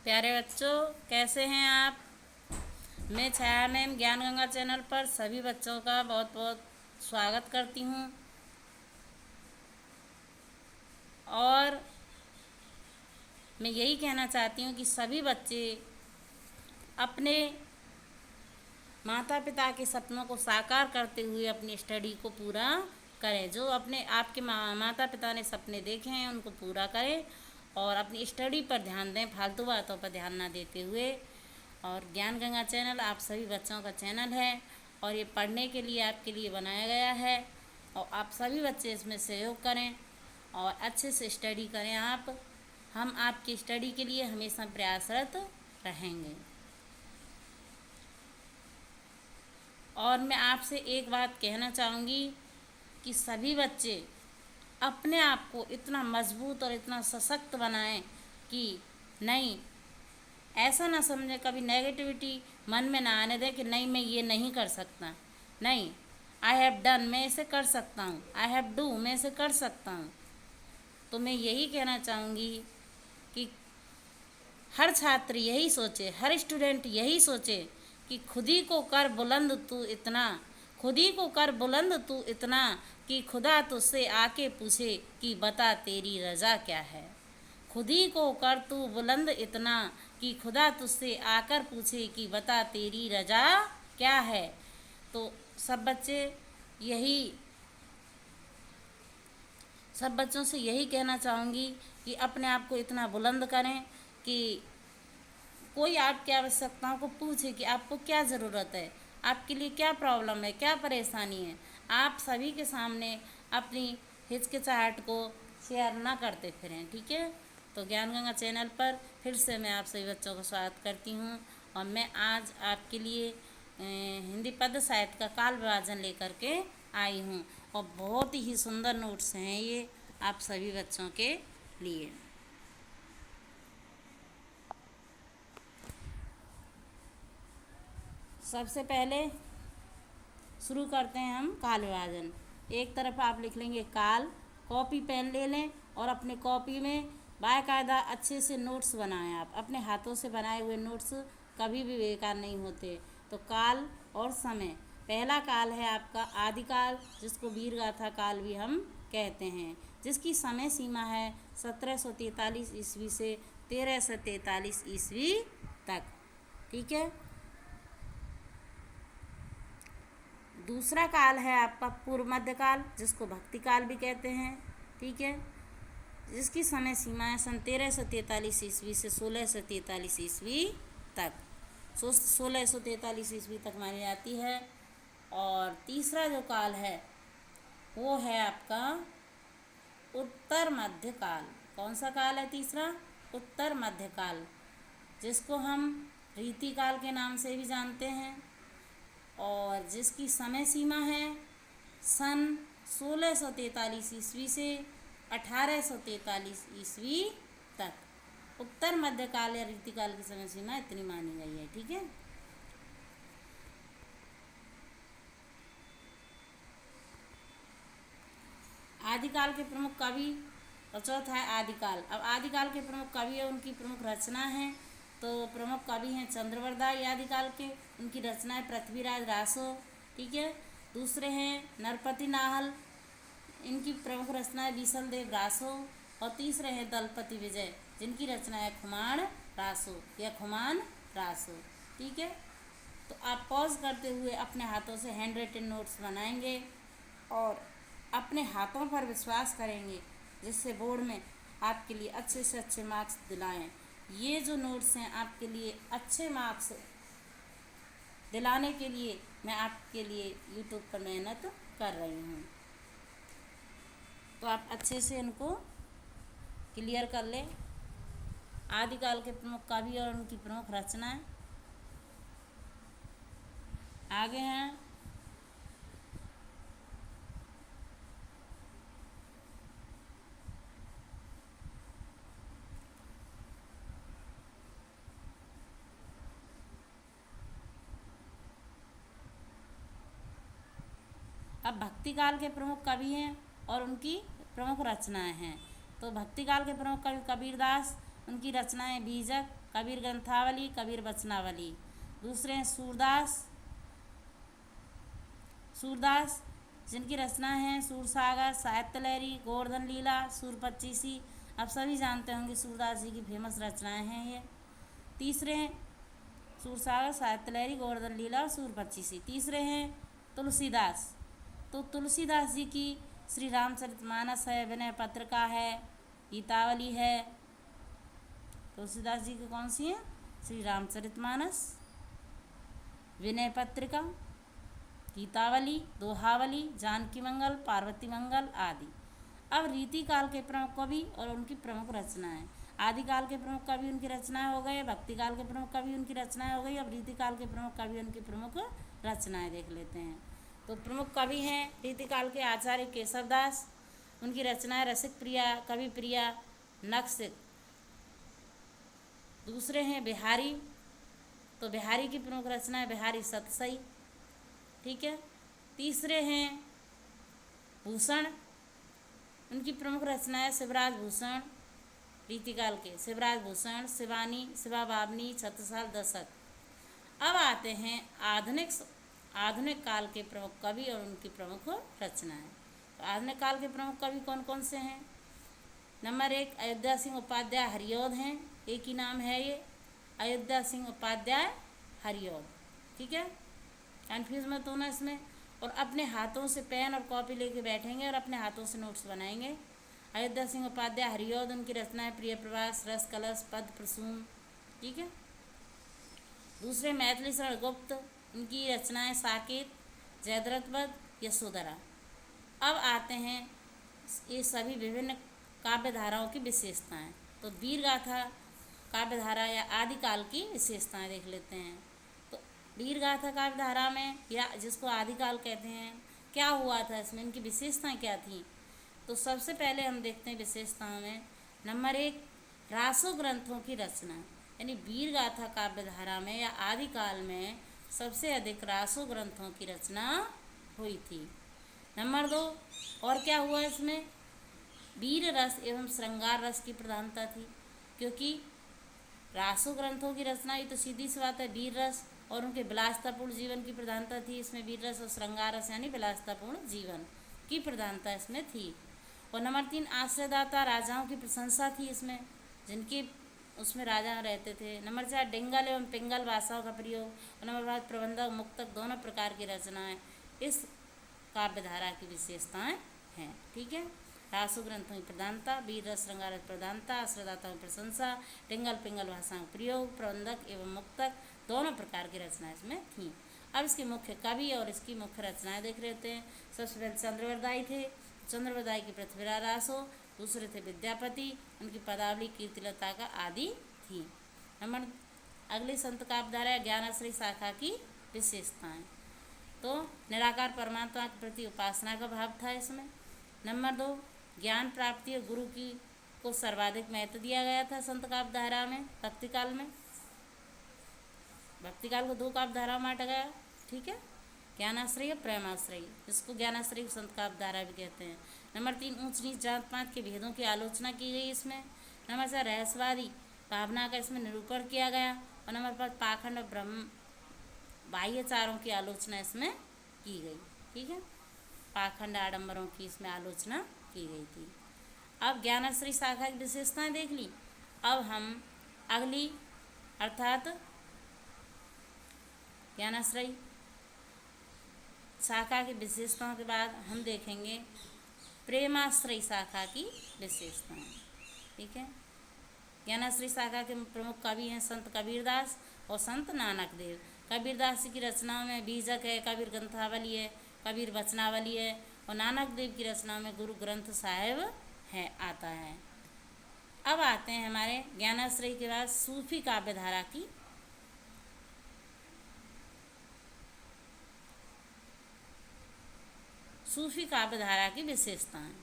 प्यारे बच्चों, कैसे हैं आप। मैं छाया मैम ज्ञान गंगा चैनल पर सभी बच्चों का बहुत बहुत स्वागत करती हूं। और मैं यही कहना चाहती हूं कि सभी बच्चे अपने माता पिता के सपनों को साकार करते हुए अपनी स्टडी को पूरा करें। जो अपने आपके माता पिता ने सपने देखे हैं उनको पूरा करें और अपनी स्टडी पर ध्यान दें, फालतू बातों पर ध्यान ना देते हुए। और ज्ञान गंगा चैनल आप सभी बच्चों का चैनल है और ये पढ़ने के लिए आपके लिए बनाया गया है और आप सभी बच्चे इसमें सहयोग करें और अच्छे से स्टडी करें। हम आपकी स्टडी के लिए हमेशा प्रयासरत रहेंगे। और मैं आपसे एक बात कहना चाहूँगी कि सभी बच्चे अपने आप को इतना मजबूत और इतना सशक्त बनाएं कि नहीं, ऐसा ना समझें, कभी नेगेटिविटी मन में ना आने दें कि नहीं मैं ये नहीं कर सकता। नहीं, आई हैव डन, मैं इसे कर सकता हूँ। आई हैव डू, मैं इसे कर सकता हूँ। तो मैं यही कहना चाहूँगी कि हर छात्र यही सोचे, हर स्टूडेंट यही सोचे कि खुद ही को कर बुलंद तू इतना, खुद ही को कर बुलंद तू इतना कि खुदा तुझसे आके पूछे कि बता तेरी रज़ा क्या है। खुद ही को कर तू बुलंद इतना कि खुदा तुझसे आकर पूछे कि बता तेरी रज़ा क्या है। तो सब बच्चों से यही कहना चाहूँगी कि अपने आप को इतना बुलंद करें कि कोई आपकी आवश्यकताओं को पूछे कि आपको क्या ज़रूरत है, आपके लिए क्या प्रॉब्लम है, क्या परेशानी है। आप सभी के सामने अपनी हिचकिचाहट को शेयर ना करते फिरें, ठीक है। तो ज्ञान गंगा चैनल पर फिर से मैं आप सभी बच्चों का स्वागत करती हूँ और मैं आज आपके लिए हिंदी पद्य साहित्य का काल विभाजन लेकर के आई हूँ और बहुत ही सुंदर नोट्स हैं ये आप सभी बच्चों के लिए। सबसे पहले शुरू करते हैं हम काल विभाजन। एक तरफ आप लिख लेंगे काल, कॉपी पेन ले लें और अपने कॉपी में बाकायदा अच्छे से नोट्स बनाएं। आप अपने हाथों से बनाए हुए नोट्स कभी भी बेकार नहीं होते। तो काल और समय, पहला काल है आपका आदिकाल, जिसको वीरगाथा काल भी हम कहते हैं, जिसकी समय सीमा है 1743 ईस्वी से 1343 ईस्वी तक, ठीक है। दूसरा काल है आपका पूर्व मध्यकाल, जिसको भक्ति काल भी कहते हैं, ठीक है, जिसकी समय सीमा है सन 1343 ईस्वी से 1643 ईस्वी तक। 1643 ईस्वी तक मानी जाती है। और तीसरा जो काल है वो है आपका उत्तर मध्यकाल। कौन सा काल है तीसरा? उत्तर मध्यकाल, जिसको हम रीतिकाल के नाम से भी जानते हैं और जिसकी समय सीमा है सन 1643 ईस्वी से 1843 ईस्वी तक। उत्तर मध्यकाल या रीतिकाल की समय सीमा इतनी मानी गई है, ठीक है। आदिकाल के प्रमुख कवि और चौथा है आदिकाल। अब आदिकाल के प्रमुख कवि और उनकी प्रमुख रचना है। तो प्रमुख कवि हैं चंद्रवरदाई आदिकाल के, उनकी रचना है पृथ्वीराज रासो, ठीक है। दूसरे हैं नरपति नाहल, इनकी प्रमुख रचना है बीसल देव रासो। और तीसरे हैं दलपति विजय, जिनकी रचना है खुमान रासो या खुमान रासो, ठीक है। तो आप पॉज करते हुए अपने हाथों से हैंड रिटन नोट्स बनाएंगे और अपने हाथों पर विश्वास करेंगे, जिससे बोर्ड में आपके लिए अच्छे से अच्छे मार्क्स दिलाएं। ये जो नोट्स हैं आपके लिए अच्छे मार्क्स दिलाने के लिए मैं आपके लिए यूट्यूब पर मेहनत कर रही हूँ। तो आप अच्छे से इनको क्लियर कर लें। आदिकाल के प्रमुख कवि और उनकी प्रमुख रचनाएं आगे हैं। अब भक्ति काल के प्रमुख कवि हैं और उनकी प्रमुख रचनाएं हैं। तो भक्ति काल के प्रमुख कवि कबीरदास, उनकी रचनाएं बीजक, कबीर ग्रंथावली, कबीर वचनावली। दूसरे हैं सूरदास, सूरदास जिनकी रचना है सूरसागर, साहित्य लहरी, गोवर्धन लीला, सूर पच्चीसी। आप सभी जानते होंगे सूरदास जी की फेमस रचनाएं हैं ये। तीसरे हैं सूरसागर, साहित्य लहरी, गोवर्धन लीला और सूर पच्चीसी। तीसरे हैं तुलसीदास, तो तुलसीदास जी की श्री रामचरितमानस है, विनय पत्रिका है, गीतावली है। तुलसीदास जी की कौन सी है? श्री रामचरितमानस, विनय पत्रिका, गीतावली, दोहावली, जानकी मंगल, पार्वती मंगल आदि। अब रीतिकाल के प्रमुख कवि और उनकी प्रमुख रचनाएं। आदिकाल के प्रमुख कवि उनकी रचनाएं हो गए, भक्तिकाल के प्रमुख कवि उनकी रचनाएं हो गई। अब रीतिकाल के प्रमुख कवि उनकी प्रमुख रचनाएं देख लेते हैं। तो प्रमुख कवि हैं रीतिकाल के आचार्य केशवदास, उनकी रचनाएं रसिक प्रिया, कवि प्रिया, नक्श। दूसरे हैं बिहारी, तो बिहारी की प्रमुख रचना है बिहारी सतसई, ठीक है। तीसरे हैं भूषण, उनकी प्रमुख रचना है शिवराज भूषण, रीतिकाल के शिवराज भूषण, शिवानी, शिवा बावनी, छत्रसाल दशक। अब आते हैं आधुनिक काल के प्रमुख कवि और उनकी प्रमुख रचनाएं। तो आधुनिक काल के प्रमुख कवि कौन कौन से हैं? नंबर 1 अयोध्या सिंह उपाध्याय हरिऔध हैं, एक ही नाम है ये, अयोध्या सिंह उपाध्याय हरिऔध, ठीक है। कन्फ्यूज मत होना इसमें। और अपने हाथों से पेन और कॉपी लेके बैठेंगे और अपने हाथों से नोट्स बनाएंगे। अयोध्या सिंह उपाध्याय हरिऔध, उनकी रचनाएं प्रिय प्रवास, रस कलश, पद प्रसून, ठीक है। दूसरे मैथिली शरण गुप्त, उनकी रचनाएं साकेत, जयद्रथ वध, यशोधरा। अब आते हैं ये सभी विभिन्न काव्य धाराओं की विशेषताएं। तो वीर गाथा काव्य धारा या आदिकाल की विशेषताएं देख लेते हैं। तो वीर गाथा काव्य धारा में, या जिसको आदिकाल कहते हैं, क्या हुआ था इसमें, इनकी विशेषताएं क्या थी? तो सबसे पहले हम देखते हैं विशेषताओं में। नंबर 1 रासो ग्रंथों की रचना, यानी वीर गाथा काव्य धारा में या आदिकाल में सबसे अधिक रासो ग्रंथों की रचना हुई थी। नंबर 2 और क्या हुआ इसमें? वीर रस एवं श्रृंगार रस की प्रधानता थी, क्योंकि रासो ग्रंथों की रचना, ये तो सीधी सी बात है, वीर रस और उनके विलासतापूर्ण जीवन की प्रधानता थी। इसमें वीर रस और श्रृंगार रस यानी विलासतापूर्ण जीवन की प्रधानता इसमें थी। और नंबर 3 आश्रयदाता राजाओं की प्रशंसा थी इसमें, जिनके उसमें राजा रहते थे। नंबर 4 डिंगल एवं पिंगल भाषाओं का प्रयोग। और नंबर 5 प्रबंधक मुक्तक दोनों प्रकार की रचनाएं इस काव्य धारा की विशेषताएं हैं, ठीक है। रासो ग्रंथों की प्रधानता, वीर रस श्रृंगार रस प्रधानता, आश्रयदाताओं की प्रशंसा, डिंगल पिंगल भाषाओं का प्रयोग, प्रबंधक एवं मुक्तक दोनों प्रकार की रचनाएं इसमें थीं। अब इसके मुख्य कवि और इसकी मुख्य रचनाएं देख लेते हैं। सबसे पहले चंद्रवरदाई थे, चंद्रवरदाई की पृथ्वीराज रासो। दूसरे थे विद्यापति, उनकी पदावली कीर्तिलता का आदि थी। नंबर अगली संत काव्य धारा ज्ञानाश्रय शाखा की विशेषताएं। तो निराकार परमात्मा के प्रति उपासना का भाव था इसमें। नंबर 2 ज्ञान प्राप्ति और गुरु की को सर्वाधिक महत्व दिया गया था संत काव्य धारा में। भक्तिकाल में, भक्तिकाल को 2 काव्य धारा में बांटा गया, ठीक है, ज्ञानाश्रय और प्रेमाश्रय, जिसको ज्ञानाश्रय संत काव्य धारा भी कहते हैं। नंबर 3 ऊंच नीच जात पात के भेदों की आलोचना की गई इसमें। नंबर 4 रहस्यवादी भावना का इसमें निरूपण किया गया। और नंबर 5 पाखंड और ब्रह्म बाह्यचारों की आलोचना इसमें की गई, ठीक है, पाखंड आडंबरों की इसमें आलोचना की गई थी। अब ज्ञानाश्रय शाखा की विशेषताएं देख ली। अब हम अगली अर्थात ज्ञानाश्रय शाखा की विशेषताओं के बाद हम देखेंगे प्रेमाश्रय शाखा की विशेषताएं, ठीक है। ज्ञानाश्रय शाखा के प्रमुख कवि हैं संत कबीरदास और संत नानक देव। कबीरदास जी की रचनाओं में बीजक है, कबीर ग्रंथावली है, कबीर वचनावली है। और नानक देव की रचनाओं में गुरु ग्रंथ साहिब है आता है। अब आते हैं हमारे ज्ञानाश्रय के बाद सूफी काव्य धारा की। सूफी काव्य धारा की विशेषताएं,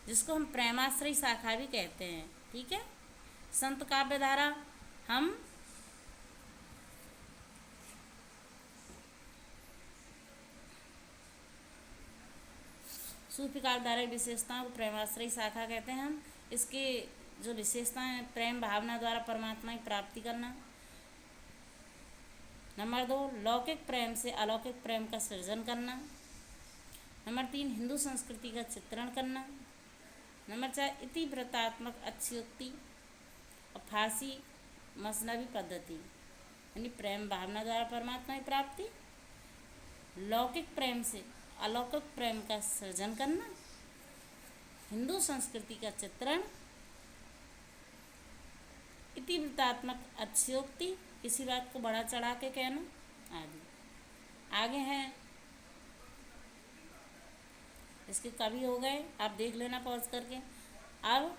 जिसको हम प्रेमाश्रय शाखा भी कहते हैं, ठीक है। संत काव्य धारा हम सूफी काव्य धारा की विशेषताओं को प्रेमाश्रय शाखा कहते हैं हम। इसके जो विशेषताएं हैं, प्रेम भावना द्वारा परमात्मा की प्राप्ति करना। नंबर 2, लौकिक प्रेम से अलौकिक प्रेम का सृजन करना। नंबर 3, हिंदू संस्कृति का चित्रण करना। नंबर 4, इतिवृत्तात्मक अतिशयोक्ति और फारसी मसनवी पद्धति, यानी प्रेम भावना द्वारा परमात्मा की प्राप्ति, लौकिक प्रेम से अलौकिक प्रेम का सृजन करना, हिंदू संस्कृति का चित्रण, इतिवृत्तात्मक अतिशयोक्ति, किसी बात को बढ़ा चढ़ा के कहना आदि। आगे हैं, इसके कवि हो गए, आप देख लेना पॉज करके। अब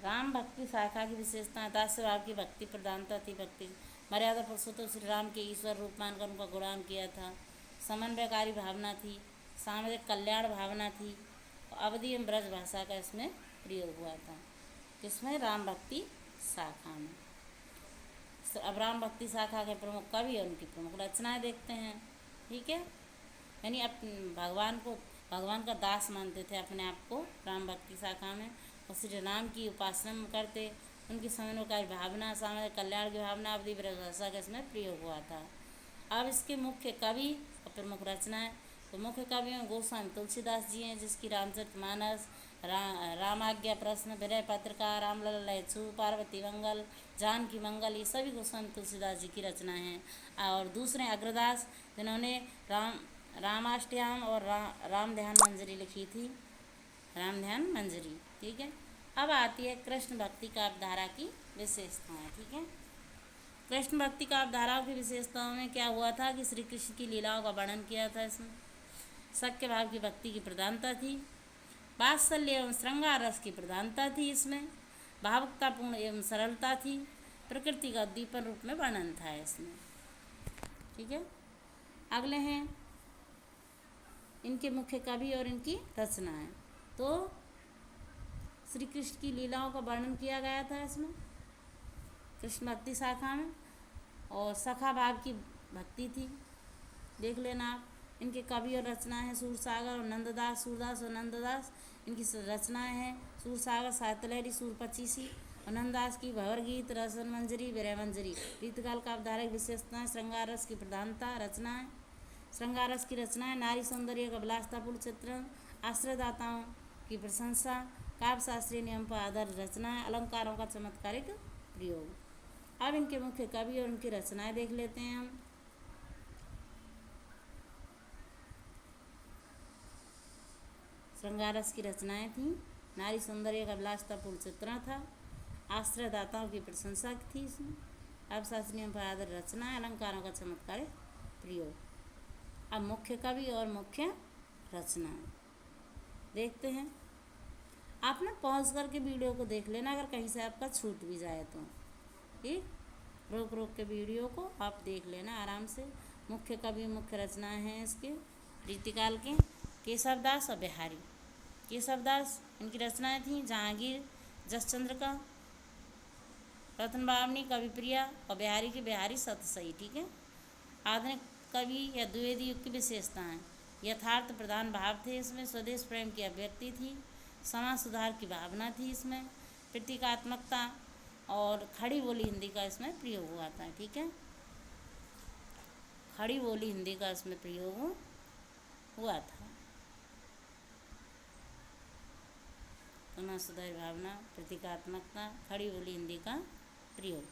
राम भक्ति शाखा की विशेषता, दास्य भाव की भक्ति प्रधानता थी। भक्ति मर्यादा पुरुषोत्तम श्री राम के ईश्वर रूप मानकर उनका गुणान किया था। समन्वयकारी भावना थी, सामाजिक कल्याण भावना थी, अवधि एवं ब्रज भाषा का इसमें प्रयोग हुआ था। किसमें? राम भक्ति शाखा में। अब राम भक्ति शाखा के प्रमुख कवि और उनकी प्रमुख रचनाएं देखते हैं। ठीक है, यानी भगवान का दास मानते थे अपने आप को राम भक्ति शाखा में, और श्री राम की उपासना करते। उनकी समन्वयकारी भावना, सामाजिक कल्याण की भावना, अवधि ब्रज भाषा का इसमें प्रयोग हुआ था। अब इसके मुख्य कवि और प्रमुख रचनाएं, तो मुख्य कवियों में गोस्वामी तुलसीदास जी हैं, जिसकी रामचरितमानस, रामाज्ञा प्रश्न, विनय पत्रिका, रामलला लहसू, पार्वती मंगल, जानकी मंगल, ये सभी गोस्वामी तुलसीदास जी की रचनाएं हैं। और दूसरे अग्रदास, जिन्होंने रामाष्टयाम और राम ध्यान मंजरी लिखी थी, राम ध्यान मंजरी। ठीक है, अब आती है कृष्ण भक्ति काव्यधारा की विशेषताएं। ठीक है, कृष्ण भक्ति काव्यधाराओं की विशेषताओं में क्या हुआ था कि श्री कृष्ण की लीलाओं का वर्णन किया था। इसमें सख्य भाव की भक्ति की प्रधानता थी, वात्सल्य एवं श्रृंगार रस की प्रधानता थी, इसमें भावुकतापूर्ण एवं सरलता थी, प्रकृति का उद्दीपन रूप में वर्णन था इसमें। ठीक है, अगले हैं इनके मुख्य कवि और इनकी रचनाएं। तो श्री कृष्ण की लीलाओं का वर्णन किया गया था इसमें कृष्ण भक्ति शाखा में, और सखा भाव की भक्ति थी, देख लेना आप। इनके कवि और रचनाएं हैं सूरसागर और नंददास, सूरदास और नंददास। इनकी रचनाएं हैं सूरसागर साहित्यलहरी, सूर पचीसी, और नंददास की भंवर गीत, रसन मंजरी, विरह मंजरी। रीतकाल काव्यधारक विशेषताएं, श्रृंगार रस की प्रधानता, रचनाएं श्रृंगार रस की रचनाएं, नारी सौंदर्य का विलासतापूर्ण चित्रण, आश्रयदाताओं की प्रशंसा, काव्य शास्त्रीय नियम पर आधारित रचनाएं, अलंकारों का चमत्कारिक प्रयोग। अब इनके मुख्य कवि और उनकी रचनाएं देख लेते हैं हम। श्रृंगार रस की रचनाएं थी, नारी सौंदर्य का विलासतापूर्ण चित्रण था, आश्रयदाताओं की प्रशंसा थी इसमें, अब शास्त्रीय पर आधारित रचनाएं, अलंकारों का चमत्कारिक प्रयोग। अब मुख्य कवि और मुख्य रचनाएं देखते हैं। आप ना पॉज करके वीडियो को देख लेना अगर कहीं से आपका छूट भी जाए तो। ठीक, रोक रोक के वीडियो को आप देख लेना आराम से। मुख्य कवि मुख्य रचनाएं हैं इसके रीतिकाल के केशवदास और बिहारी। केशवदास, इनकी रचनाएं थीं जहांगीर, जसचंद्र का, रतन बावनी, कविप्रिया, और बिहारी की बिहारी सतसई। ठीक है, आधुनिक कवि या द्विवेदी युग की विशेषताएं, यथार्थ प्रधान भाव थे इसमें, स्वदेश प्रेम की अभिव्यक्ति थी, समाज सुधार की भावना थी इसमें, प्रतीकात्मकता और खड़ी बोली हिंदी का इसमें प्रयोग हुआ था। ठीक है, खड़ी बोली हिंदी का इसमें प्रयोग हुआ था। समाज सुधार भावना, प्रतीकात्मकता, खड़ी बोली हिंदी का प्रयोग।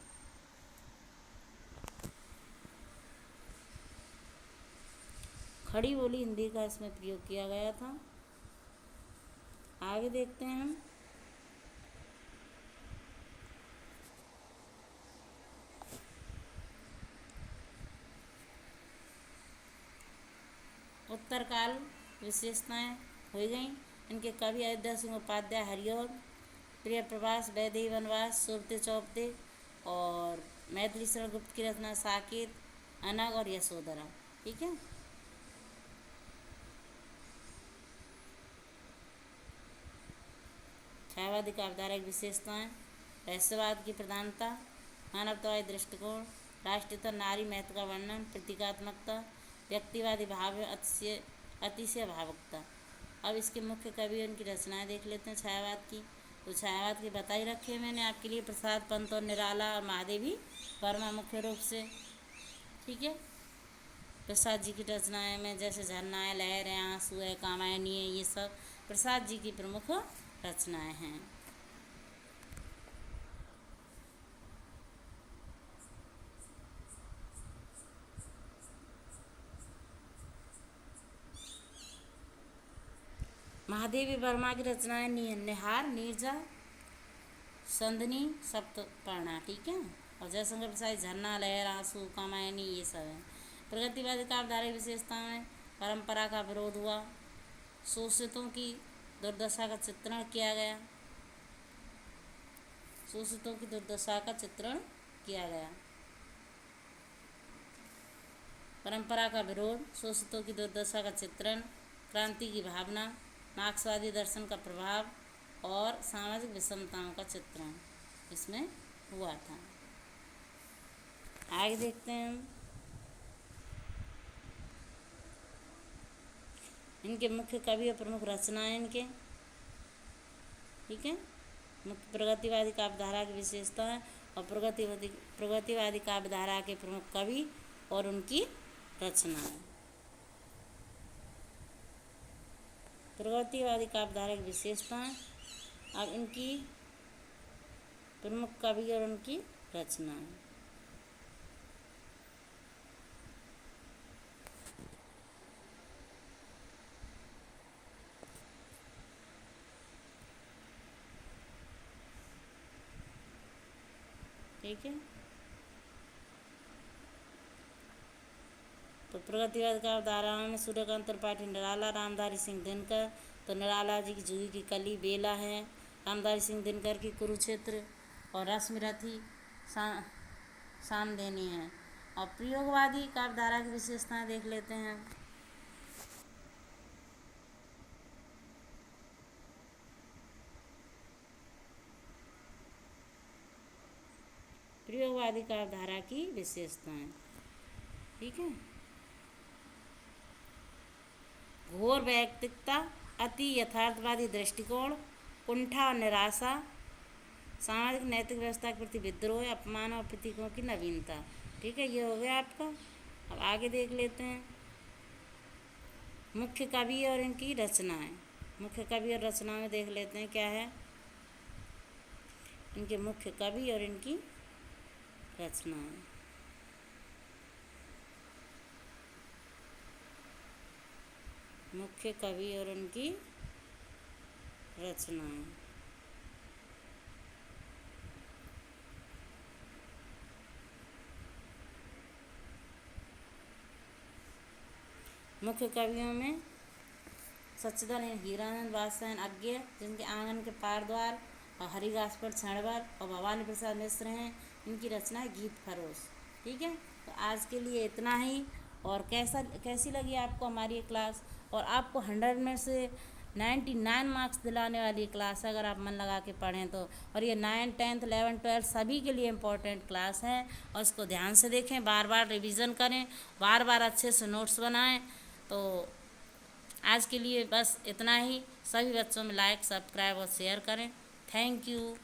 खड़ी बोली हिंदी का इसमें प्रयोग किया गया था। आगे देखते हैं हम। उत्तर काल विशेषताएं हो गई। इनके कवि अयोध्या सिंह उपाध्याय, हरिऔध, प्रिय प्रवास, वैदेही वनवास, सोबते चौपते, और मैथिली शरण गुप्त की रचना साकेत, अनग और यशोधरा। ठीक है, छायावादी काव्यधारा की विशेषताएं, रहस्यवाद की प्रधानता, मानवतावादी दृष्टिकोण, राष्ट्रीयता, नारी महत्व का वर्णन, प्रतीकात्मकता, व्यक्तिवादी भाव, अतिशय भावुकता। अब इसके मुख्य कवि और उनकी रचनाएं देख लेते हैं छायावाद की। तो छायावाद की बताई रखी है मैंने आपके लिए, प्रसाद पंत और निराला और महादेवी वर्मा मुख्य रूप से। ठीक है, प्रसाद जी की रचनाएं में जैसे झरना है, लहर है, आंसू है, कामायनी है, ये सब प्रसाद जी की प्रमुख रचनाएं हैं। महादेवी वर्मा की रचनाएं निहार, नीरजा, संदनी, सप्तपर्णा। ठीक है, और जयशंकर प्रसाद झरना, लहर, आंसू, कामायनी, ये सब है। प्रगतिवादी काव्यधारा की विशेषताएं, परंपरा का विरोध हुआ, शोषितों की दुर्दशा का चित्रण किया गया, शोषितों की दुर्दशा का चित्रण किया गया, परंपरा का विरोध, शोषितों की दुर्दशा का चित्रण, क्रांति की भावना, मार्क्सवादी दर्शन का प्रभाव और सामाजिक विषमताओं का चित्रण इसमें हुआ था। आगे देखते हैं हम इनके मुख्य कवि और प्रमुख रचनाएं इनके। ठीक है, मुख्य प्रगतिवादी काव्यधारा की विशेषताएं और प्रगतिवादी काव्यधारा के प्रमुख कवि और उनकी रचनाएं। प्रगतिवादी काव्यधारा की विशेषताएं, अब इनकी प्रमुख कवि और उनकी रचनाएं। ठीक है, तो प्रगतिवाद काव्यधाराओं में सूर्यकांत त्रिपाठी, निराला, रामधारी सिंह दिनकर। तो निराला जी की जूही की कली, बेला है, रामधारी सिंह दिनकर की कुरुक्षेत्र और रश्मिरथी सामदेनी है। और प्रयोगवादी काव्यधारा की विशेषताएं देख लेते हैं। प्रयोगवादी काव्यधारा की विशेषताएं। ठीक है, घोर वैयक्तिकता, अति यथार्थवादी दृष्टिकोण, कुंठा और निराशा, सामाजिक नैतिक व्यवस्था के प्रति विद्रोह, अपमान और प्रतीकों की नवीनता। ठीक है, ये हो गया आपका। अब आगे देख लेते हैं मुख्य कवि और इनकी रचनाएं। मुख्य कवि और रचनाएं देख लेते हैं क्या है इनके मुख्य कवि और इनकी रचनाएं। मुख्य कवि और उनकी रचनाएं। मुख्य कवियों में सच्चिदानंद, हीरानंद, वात्स्यायन, अज्ञे, जिनके आंगन के पार द्वार और हरिदास पर क्षणभर और भवानी प्रसाद मिश्र हैं। इनकी रचना है गीत फरोश। ठीक है, तो आज के लिए इतना ही। और कैसी लगी आपको हमारी क्लास? और आपको 100 में से 99 मार्क्स दिलाने वाली क्लास है अगर आप मन लगा के पढ़ें तो। और ये 9, 10, 11, 12 सभी के लिए इम्पोर्टेंट क्लास है और इसको ध्यान से देखें, बार बार रिवीजन करें, बार बार अच्छे से नोट्स बनाएं। तो आज के लिए बस इतना ही। सभी बच्चों में लाइक, सब्सक्राइब और शेयर करें। Thank you.